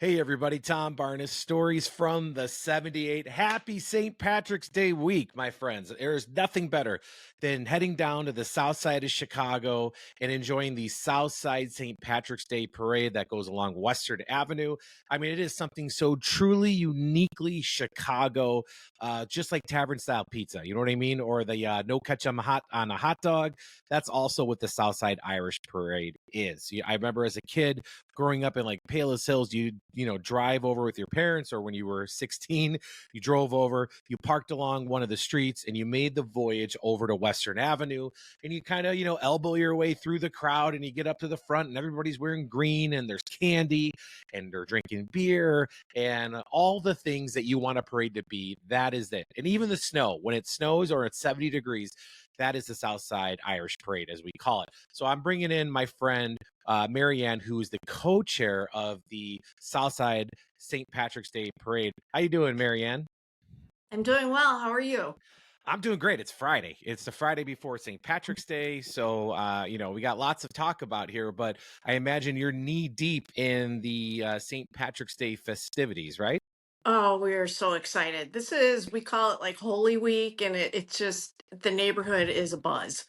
Hey everybody, Tom Barnes, stories from the 78. Happy St. Patrick's Day week, my friends. There is nothing better than heading down to the south side of Chicago and enjoying the South Side St. Patrick's Day parade that goes along Western Avenue. I mean, it is something so truly uniquely Chicago, just like tavern style pizza, you know what I mean? Or the no ketchup on a hot dog. That's also what the South Side Irish Parade is. I remember as a kid growing up in like Palos Hills, you drive over with your parents, or when you were 16, you drove over, you parked along one of the streets, and you made the voyage over to Western Avenue, and you kind of elbow your way through the crowd, and you get up to the front, and everybody's wearing green, and there's candy, and they're drinking beer, and all the things that you want a parade to be. That is it. And even the snow, when it snows or it's 70 degrees, that is the South Side Irish Parade, as we call it. So I'm bringing in my friend Marianne, who is the co-chair of the Southside St. Patrick's Day Parade. How you doing, Marianne? I'm doing well. How are you? I'm doing great. It's Friday. It's the Friday before St. Patrick's Day, so we got lots of talk about here. But I imagine you're knee deep in the St. Patrick's Day festivities, right? Oh, we are so excited. We call it like Holy Week, and it's just the neighborhood is a buzz.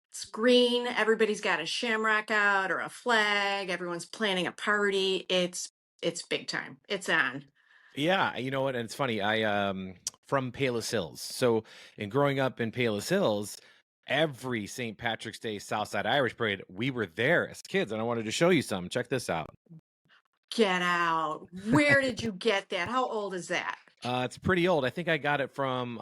It's green. Everybody's got a shamrock out or a flag. Everyone's planning a party. It's big time. It's on. Yeah, you know what? And it's funny. I from Palos Hills. So in growing up in Palos Hills, every St. Patrick's Day Southside Irish Parade, we were there as kids, and I wanted to show you some. Check this out. Get out. Where did you get that? How old is that? It's pretty old. I think I got it from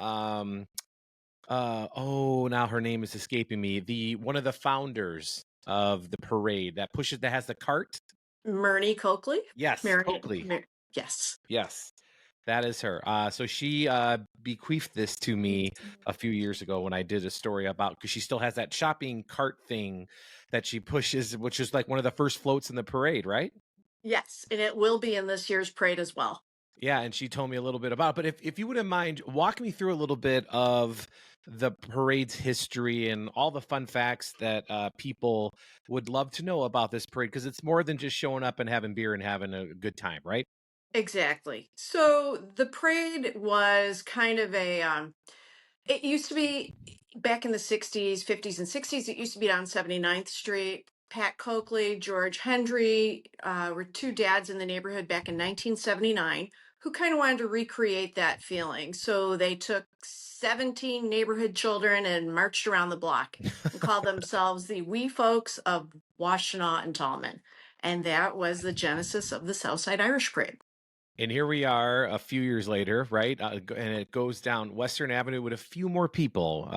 oh, now her name is escaping me. The one of the founders of the parade that has the cart. Murney Coakley? Yes, Mary, Coakley. yes. Yes. That is her. So she bequeathed this to me a few years ago when I did a story about, because she still has that shopping cart thing that she pushes, which is like one of the first floats in the parade, right? Yes. And it will be in this year's parade as well. Yeah, and she told me a little bit about it. But if you wouldn't mind, walk me through a little bit of the parade's history and all the fun facts that people would love to know about this parade, because it's more than just showing up and having beer and having a good time, right? Exactly. So the parade was kind of it used to be back in the 60s, 50s, and 60s. It used to be on 79th Street. Pat Coakley, George Hendry were two dads in the neighborhood back in 1979 who kind of wanted to recreate that feeling. So they took 17 neighborhood children and marched around the block and called themselves the Wee Folks of Washtenaw and Tallman. And that was the genesis of the Southside Irish Parade. And here we are a few years later, right? And it goes down Western Avenue with a few more people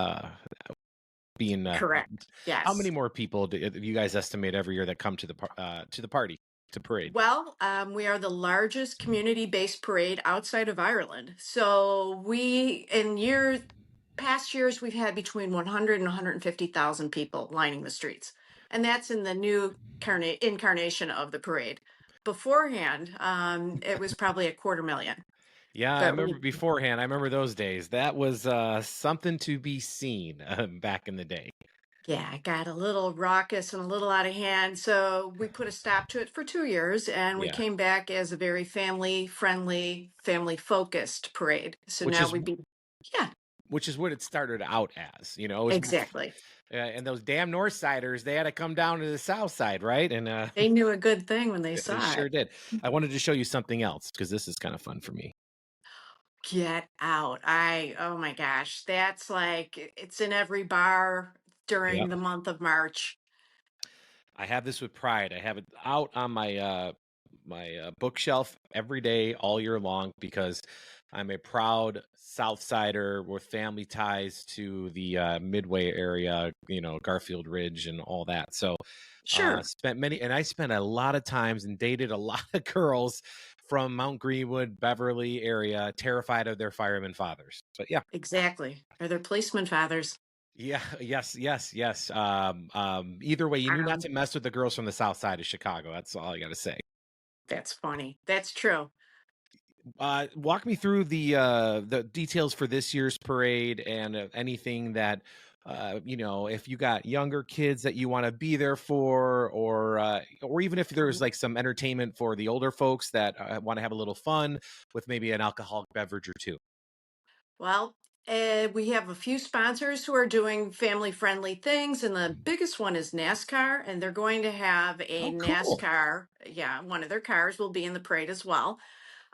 being. Correct. How many Yes. more people do you guys estimate every year that come to the party to parade? Well, we are the largest community-based parade outside of Ireland. So past years, we've had between 100 and 150,000 people lining the streets. And that's in the new incarnation of the parade. Beforehand, it was probably a quarter million. Yeah, I But remember we beforehand. I remember those days. That was something to be seen back in the day. Yeah, it got a little raucous and a little out of hand. So we put a stop to it for 2 years and we Yeah, came back as a very family friendly, family focused parade. So which now is we be, yeah, which is what it started out as. It was, exactly. and those damn North Siders, they had to come down to the South Side, right? And They knew a good thing when they they saw sure it. did. I wanted to show you something else because this is kind of fun for me. Get out. Oh my gosh, that's like, it's in every bar Yeah. during the month of March. I have this with pride. I have it out on my bookshelf every day, all year long, because I'm a proud South Sider with family ties to the Midway area, Garfield Ridge and all that. So, Sure. I spent a lot of times and dated a lot of girls from Mount Greenwood, Beverly area, terrified of their fireman fathers. But yeah, Exactly. Are there policeman fathers? yeah, yes, yes, yes. Either way, you knew not Um, to mess with the girls from the South Side of Chicago. That's all I got to say. that's funny. That's true. Walk me through the details for this year's parade and anything that if you got younger kids that you want to be there for, or even if there's like some entertainment for the older folks that want to have a little fun with maybe an alcoholic beverage or two. Well, we have a few sponsors who are doing family friendly things, and the biggest one is NASCAR, and they're going to have a Oh, cool. NASCAR. Yeah, one of their cars will be in the parade as well.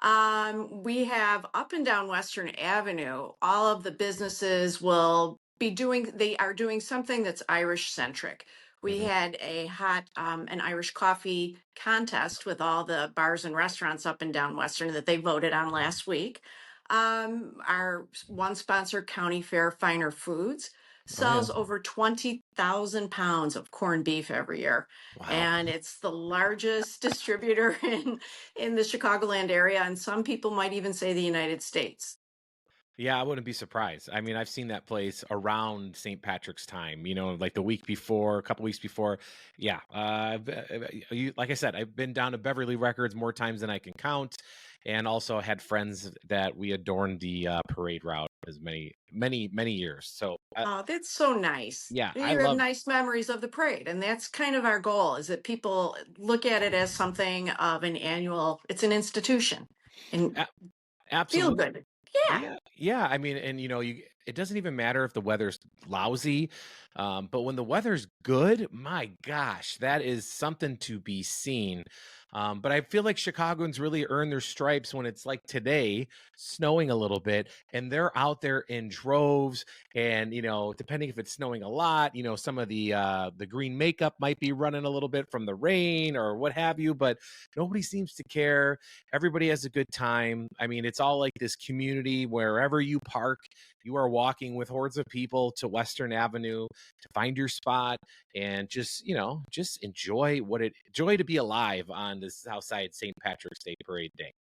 We have up and down Western Avenue, all of the businesses will be doing, they are doing something that's Irish centric. We Mhm. had an Irish coffee contest with all the bars and restaurants up and down Western that they voted on last week. Our one sponsor, County Fair Finer Foods, Oh, yeah. sells over 20,000 pounds of corned beef every year. Wow. And it's the largest distributor in the Chicagoland area, and some people might even say the United States. Yeah, I wouldn't be surprised. I mean, I've seen that place around St. Patrick's time, like the week before, a couple weeks before. Yeah. Like I said, I've been down to Beverly Records more times than I can count. And also had friends that we adorned the parade route as many, many, many years. So, Oh, that's so nice. yeah, I You have love. nice memories of the parade, and that's kind of our goal is that people look at it as something of an annual, it's an institution and a- feel Absolutely. good. Yeah. Yeah, yeah. I mean, and it doesn't even matter if the weather's lousy, but when the weather's good, my gosh, that is something to be seen. But I feel like Chicagoans really earn their stripes when it's like today, snowing a little bit, and they're out there in droves. And depending if it's snowing a lot, some of the green makeup might be running a little bit from the rain or what have you. But nobody seems to care. Everybody has a good time. I mean, it's all like this community. Wherever you park, you are walking with hordes of people to Western Avenue to find your spot and just enjoy to be alive on this Southside St. Patrick's Day Parade Day.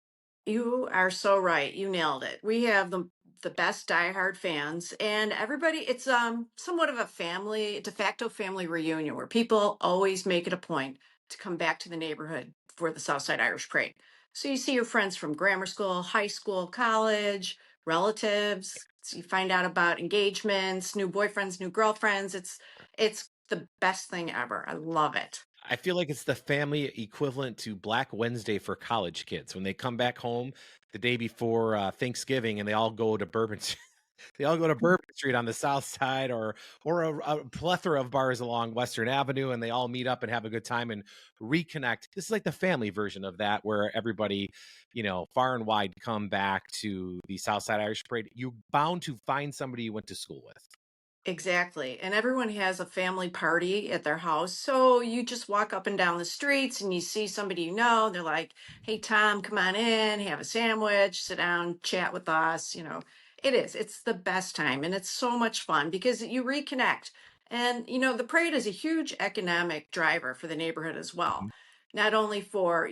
You are so right. You nailed it. We have the best diehard fans, and everybody. It's somewhat of a family, de facto family reunion where people always make it a point to come back to the neighborhood for the Southside Irish Parade. So you see your friends from grammar school, high school, college, relatives. So you find out about engagements, new boyfriends, new girlfriends. It's the best thing ever. I love it. I feel like it's the family equivalent to Black Wednesday for college kids when they come back home the day before Thanksgiving and they all go to Bourbon. They all go to Bourbon Street on the south side or a plethora of bars along Western Avenue, and they all meet up and have a good time and reconnect. This is like the family version of that, where everybody, far and wide come back to the Southside Irish Parade. You're bound to find somebody you went to school with. Exactly. And everyone has a family party at their house. So you just walk up and down the streets and you see somebody you know. They're like, hey, Tom, come on in, have a sandwich, sit down, chat with us. It is. It's the best time. And it's so much fun because you reconnect. And, the parade is a huge economic driver for the neighborhood as well. Mhm. Not only for,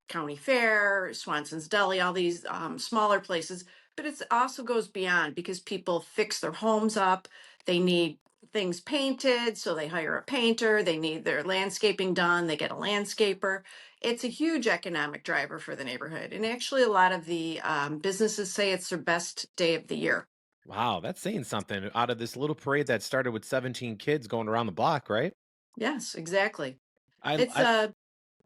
County Fair, Swanson's Deli, all these smaller places, but it also goes beyond because people fix their homes up. They need things painted, so they hire a painter. They need their landscaping done, they get a landscaper. It's a huge economic driver for the neighborhood. And actually, a lot of the businesses say it's their best day of the year. Wow, that's saying something out of this little parade that started with 17 kids going around the block, right? Yes, exactly. I, It's I a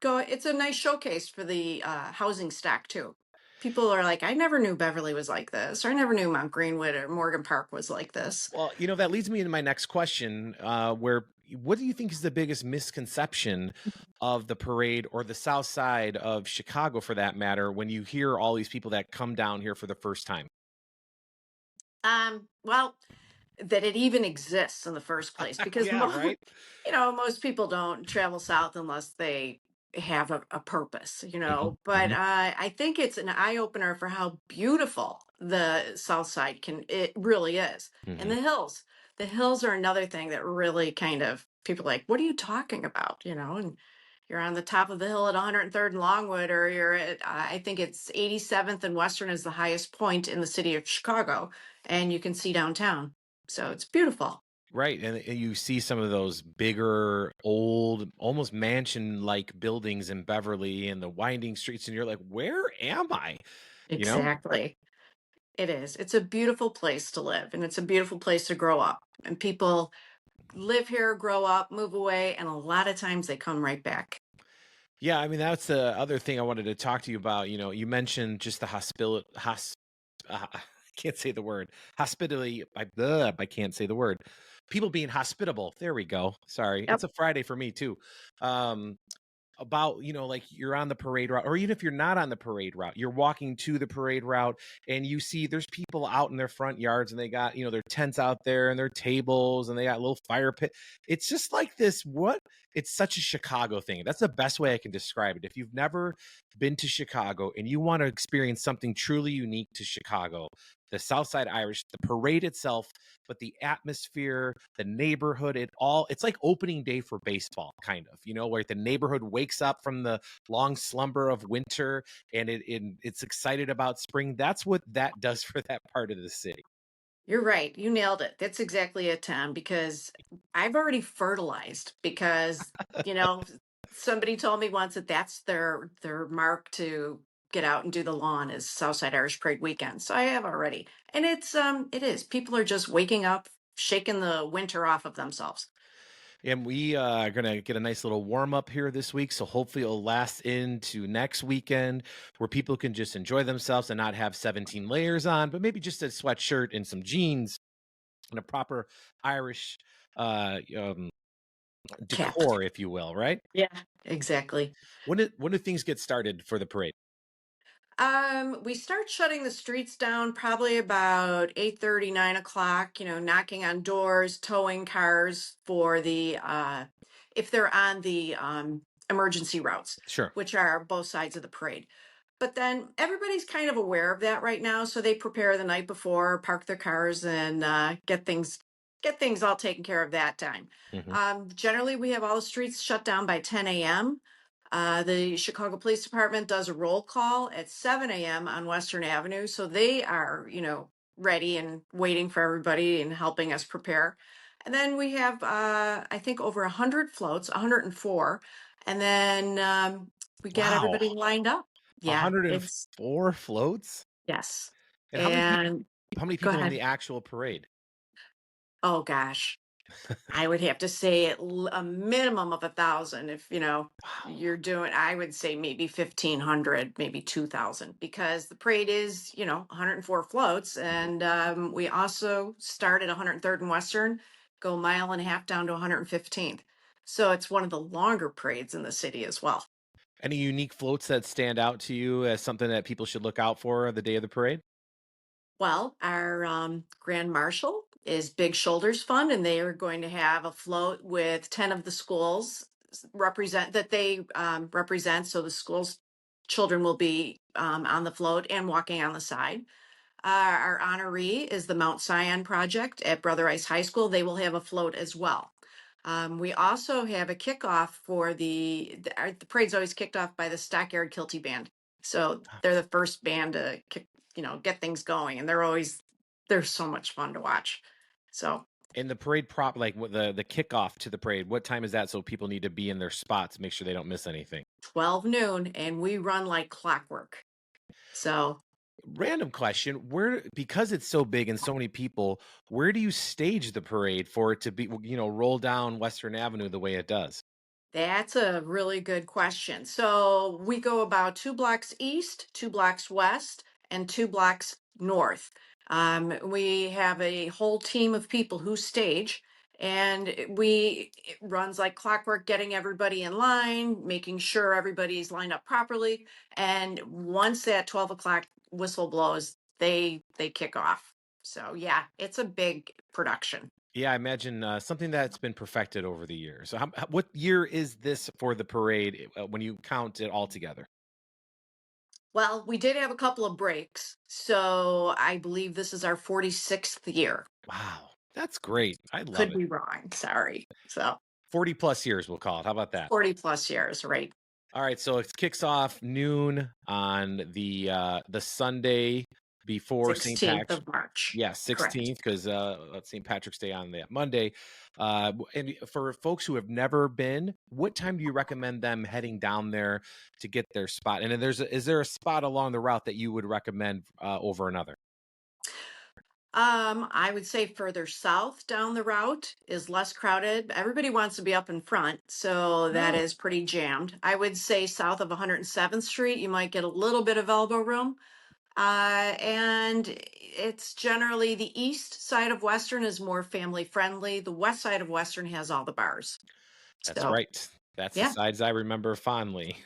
it's a nice showcase for the housing stock too. People are like, I never knew Beverly was like this, or I never knew Mount Greenwood or Morgan Park was like this. Well, that leads me into my next question, where what do you think is the biggest misconception of the parade or the South Side of Chicago, for that matter, when you hear all these people that come down here for the first time? Well, that it even exists in the first place because Yeah, right. most people don't travel south unless they have a purpose, Hmm. but Hmm. I think it's an eye opener for how beautiful the south side it really is. And Hmm. the hills are another thing that really kind of people are like, what are you talking about, and you're on the top of the hill at 103rd and Longwood, or you're at, I think it's 87th and Western is the highest point in the city of Chicago, and you can see downtown. So it's beautiful. Right, and you see some of those bigger, old, almost mansion-like buildings in Beverly and the winding streets, and you're like, "Where am I?" You know? Exactly. It is. It's a beautiful place to live, and it's a beautiful place to grow up. And people live here, grow up, move away, and a lot of times they come right back. Yeah, I mean, that's the other thing I wanted to talk to you about. You mentioned just the I can't say the word hospitality. I can't say the word. People being hospitable. There we go. Sorry, Yep. it's a Friday for me too. Um, about like you're on the parade route, or even if you're not on the parade route, you're walking to the parade route and you see there's people out in their front yards and they got their tents out there and their tables and they got a little fire pit. It's just like this, what, it's such a Chicago thing. That's the best way I can describe it. If you've never been to Chicago and you want to experience something truly unique to Chicago, the Southside Irish, the parade itself, but the atmosphere, the neighborhood, it's like opening day for baseball, kind of, where the neighborhood wakes up from the long slumber of winter and it's excited about spring. That's what that does for that part of the city. You're right. You nailed it. That's exactly it, Tom, because I've already fertilized because, you know, somebody told me once that that's their mark to get out and do the lawn is Southside Irish Parade weekend. So I have already. And it is. People are just waking up, shaking the winter off of themselves. And we are going to get a nice little warm up here this week. So hopefully it'll last into next weekend where people can just enjoy themselves and not have 17 layers on, but maybe just a sweatshirt and some jeans and a proper Irish Cap. decor, if you will, right? Yeah, exactly. When do things get started for the parade? We start shutting the streets down probably about 8:30, 9 o'clock, knocking on doors, towing cars for if they're on the emergency routes, Sure. which are both sides of the parade. But then everybody's kind of aware of that right now, so they prepare the night before, park their cars, and get things all taken care of that time. Hmm. Generally, we have all the streets shut down by 10 a.m. The Chicago Police Department does a roll call at 7 a.m. on Western Avenue, so they are, ready and waiting for everybody and helping us prepare. And then we have, I think, over 100 floats, 104, and then we got Wow. everybody lined up. Yeah, it's 104 floats? yes. And And how many go people in ahead. the actual parade? Oh gosh, I would have to say a minimum of 1,000. If Wow. you're doing, I would say maybe 1,500, maybe 2,000, because the parade is 104 floats, Mhm. and we also start at 103rd and Western, go a mile and a half down to 115th. So it's one of the longer parades in the city as well. Any unique floats that stand out to you as something that people should look out for the day of the parade? Well, our Grand Marshal is Big Shoulders Fund, and they are going to have a float with 10 of the schools represent. So the schools' children will be on the float and walking on the side. Our honoree is the Mount Zion Project at Brother Rice High School. They will have a float as well. We also have a kickoff for the parade's always kicked off by the Stockyard Kilty Band. So they're the first band to get things going, and they're so much fun to watch. So And the parade prop, like what the kickoff to the parade, what time is that? So people need to be in their spots, make sure they don't miss anything. 12 noon, and we run like clockwork. So Random question: where, because it's so big and so many people, where do you stage the parade for it to be, roll down Western Avenue the way it does? that's a really good question. So we go about 2 blocks east, 2 blocks west, and 2 blocks north. We have a whole team of people who stage, and it runs like clockwork, getting everybody in line, making sure everybody's lined up properly. And once that 12 o'clock whistle blows, they kick off. So yeah, it's a big production. Yeah, I imagine something that's been perfected over the years. So, what year is this for the parade when you count it all together? Well, we did have a couple of breaks, so I believe this is our 46th year. Wow, that's great. I love Could it. be wrong, sorry. So 40 plus years, we'll call it. How about that? 40 plus years, right? All right, so it kicks off noon on the Sunday before St. 16th Patrick's. of March. Yeah, Correct. 16th, because St. Patrick's Day on that Monday. And for folks who have never been, what time do you recommend them heading down there to get their spot? And then is there a spot along the route that you would recommend over another? I would say further south down the route is less crowded. Everybody wants to be up in front, so that Oh, is pretty jammed. I would say south of 107th Street, you might get a little bit of elbow room. And it's generally the east side of Western is more family friendly. The west side of Western has all the bars. that's So, right. That's the yeah. sides I remember fondly.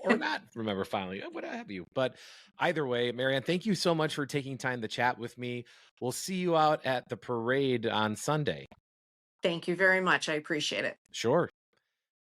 Or not remember fondly, what have you. But either way, Marianne, thank you so much for taking time to chat with me. We'll see you out at the parade on Sunday. Thank you very much. I appreciate it. Sure.